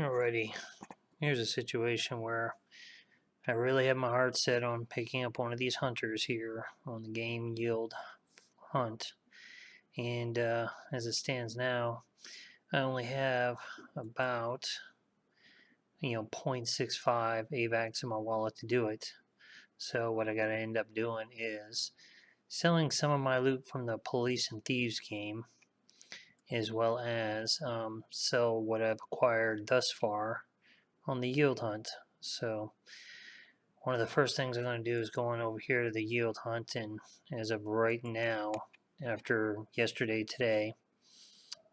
Alrighty, here's a situation where I really have my heart set on picking up one of these hunters here on the game yield hunt. And as it stands now, I only have about 0.65 AVAX in my wallet to do it. So what I got to end up doing is selling some of my loot from the police and thieves game, as well as sell what I've acquired thus far on the yield hunt. So one of the first things I'm going to do is go on over here to the yield hunt, and as of right now, after yesterday, today,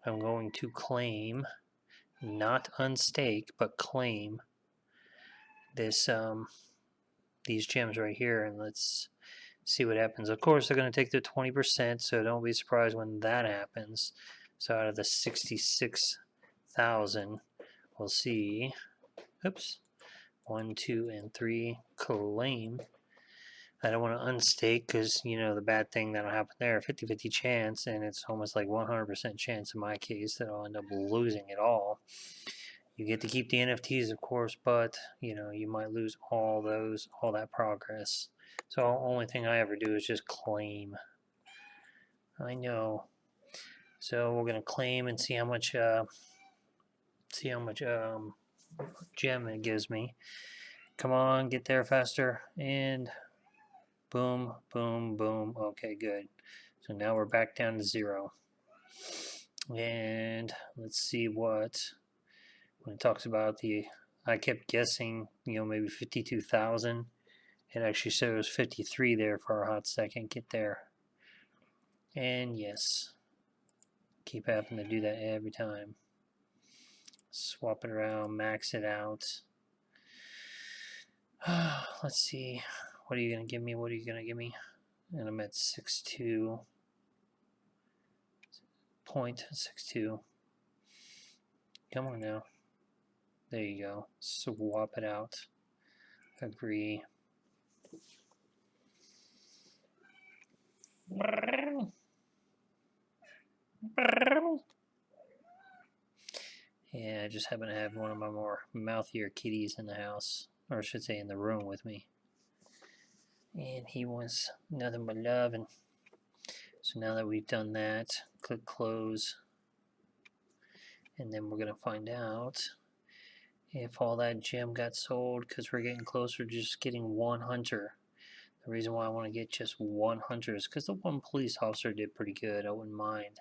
I'm going to claim, not unstake, but claim this these gems right here, and let's see what happens. Of course, they're going to take the 20%, so don't be surprised when that happens. So out of the 66,000, we'll see. Oops. 1, 2, and 3 claim. I don't want to unstake because, the bad thing that'll happen there, 50-50 chance, and it's almost like 100% chance in my case that I'll end up losing it all. You get to keep the NFTs, of course, but, you might lose all that progress. So the only thing I ever do is just claim. I know. So we're going to claim and see how much gem it gives me. Come on, get there faster, and boom, boom, boom. Okay, good. So now we're back down to 0. And let's see when it talks about I kept guessing, maybe 52,000. It actually said it was 53 there for a hot second. Get there. And yes, keep having to do that every time. Swap it around, max it out. Let's see. What are you going to give me? What are you going to give me? And I'm at 0.62. Come on now. There you go. Swap it out. Agree. Yeah, I just happen to have one of my more mouthier kitties in the house, or I should say in the room with me. And he wants nothing but love. And so now that we've done that, click close. And then we're going to find out if all that gem got sold, because we're getting closer to just getting one hunter. The reason why I want to get just one hunter is because the one police officer did pretty good. I wouldn't mind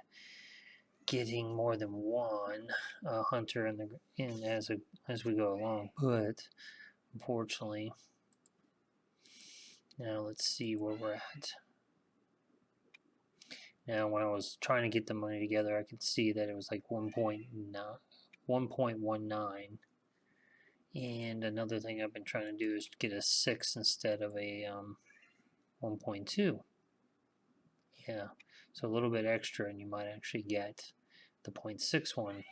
getting more than one hunter as we go along, but unfortunately, now let's see where we're at. Now, when I was trying to get the money together, I could see that it was like 1.19. And another thing I've been trying to do is get a 6 instead of a 1.2. Yeah, so a little bit extra, and you might actually get the 0.61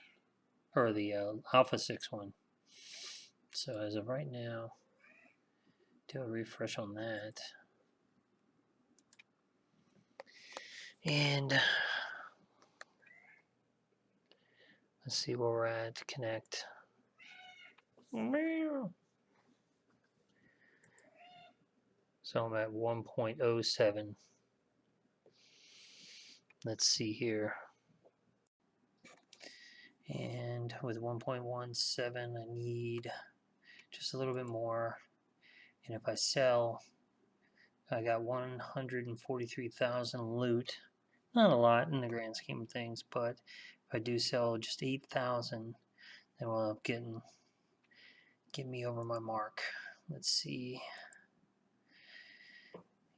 or the alpha 6 one. So as of right now, do a refresh on that. And let's see where we're at. Connect. So I'm at 1.07. Let's see here. And with 1.17, I need just a little bit more. And if I sell, I got 143,000 loot. Not a lot in the grand scheme of things, but if I do sell just 8,000, then we'll end up get me over my mark. Let's see.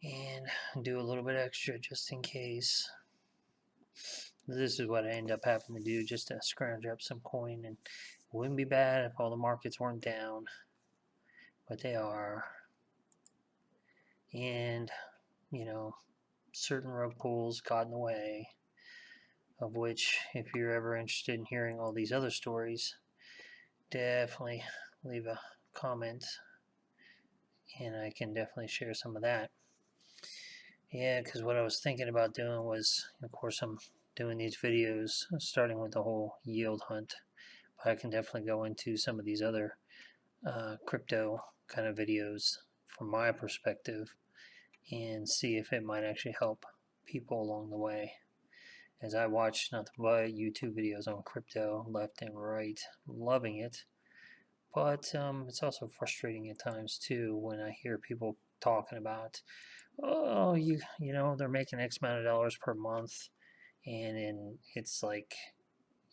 And do a little bit extra just in case. This is what I end up having to do just to scrounge up some coin, and it wouldn't be bad if all the markets weren't down, but they are. And, certain rug pulls got in the way, of which, if you're ever interested in hearing all these other stories, definitely leave a comment, and I can definitely share some of that. Yeah, because what I was thinking about doing was, of course, I'm doing these videos starting with the whole yield hunt, But I can definitely go into some of these other crypto kind of videos from my perspective and see if it might actually help people along the way. As I watch nothing but YouTube videos on crypto left and right, loving it. But it's also frustrating at times too when I hear people talking about, oh, you know, they're making X amount of dollars per month, and it's like,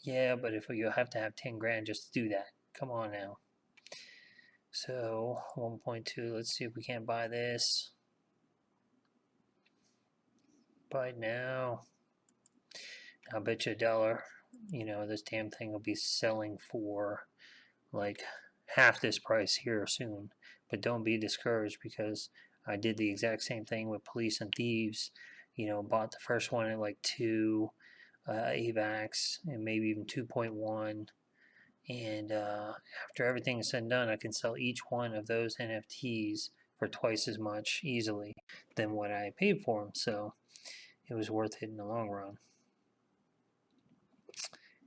yeah, but if you have to have 10 grand just to do that, come on now. So 1.2, let's see if we can't buy this. Buy now. I'll bet you $1, you know, this damn thing will be selling for like half this price here soon. But don't be discouraged, because I did the exact same thing with Police and Thieves. You know, bought the first one at like 2 AVAX and maybe even 2.1. And after everything is said and done, I can sell each one of those NFTs for twice as much easily than what I paid for them. So it was worth it in the long run.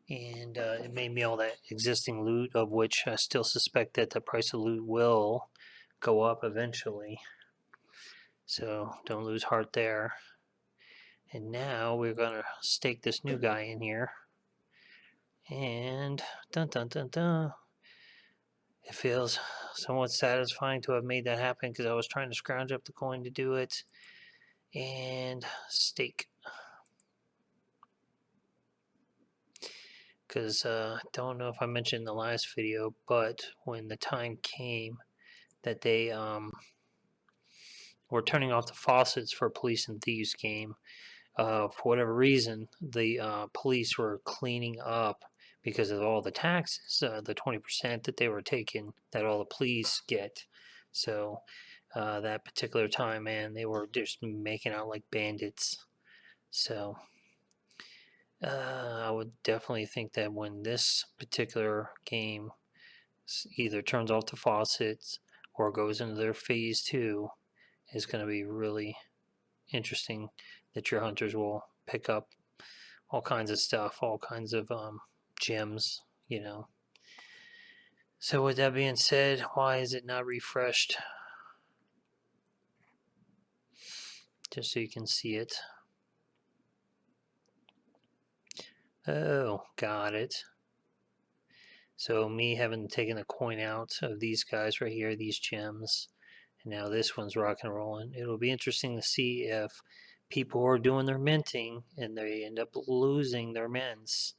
And it made me all that existing loot, of which I still suspect that the price of loot will go up eventually. So don't lose heart there. And now we're going to stake this new guy in here. And dun dun dun dun. It feels somewhat satisfying to have made that happen, because I was trying to scrounge up the coin to do it. And stake. Because I don't know if I mentioned in the last video, but when the time came that they were turning off the faucets for Police and Thieves game, for whatever reason, the police were cleaning up because of all the taxes, the 20% that they were taking, that all the police get. So that particular time, man, they were just making out like bandits. So I would definitely think that when this particular game either turns off the faucets or goes into their phase 2, is going to be really interesting, that your hunters will pick up all kinds of stuff, all kinds of gems, you know. So with that being said, why is it not refreshed? Just so you can see it. Oh, got it. So me having taken a coin out of these guys right here, these gems, and now this one's rock and rolling. It'll be interesting to see if people are doing their minting and they end up losing their mints.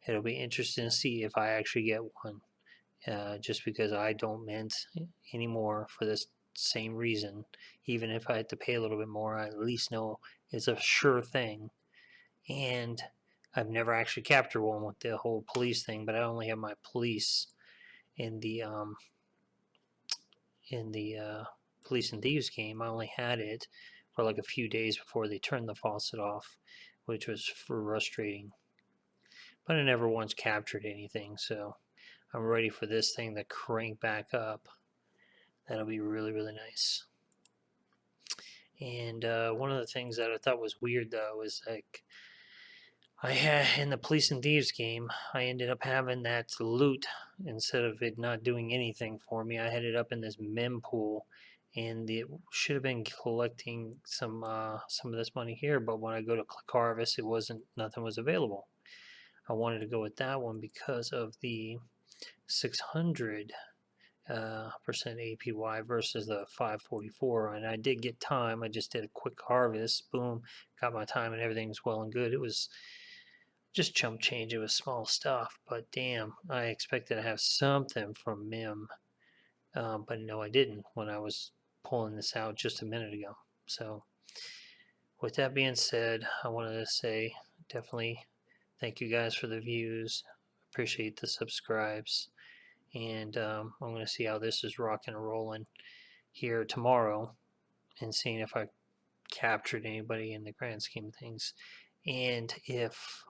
It'll be interesting to see if I actually get one. Just because I don't mint anymore for this same reason. Even if I had to pay a little bit more, I at least know it's a sure thing. And I've never actually captured one with the whole police thing, but I only have my police in the Police and Thieves game. I only had it for like a few days before they turned the faucet off, which was frustrating. But I never once captured anything, so I'm ready for this thing to crank back up. That'll be really, really nice. And one of the things that I thought was weird, though, is like I had in the Police and Thieves game, I ended up having that loot instead of it not doing anything for me. I had it up in this mem pool, and it should have been collecting some of this money here. But when I go to click harvest, it wasn't. Nothing was available. I wanted to go with that one because of the 600% APY versus the 544, and I did get time. I just did a quick harvest, boom, got my time, and everything was well and good. It was just chump change. It was small stuff, but damn, I expected to have something from MIM, but no, I didn't when I was pulling this out just a minute ago. So with that being said, I wanted to say definitely thank you guys for the views. Appreciate the subscribes. And I'm going to see how this is rocking and rolling here tomorrow, and seeing if I captured anybody in the grand scheme of things, and if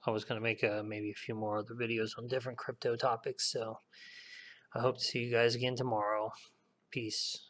I was going to make maybe a few more other videos on different crypto topics. So I hope to see you guys again tomorrow. Peace.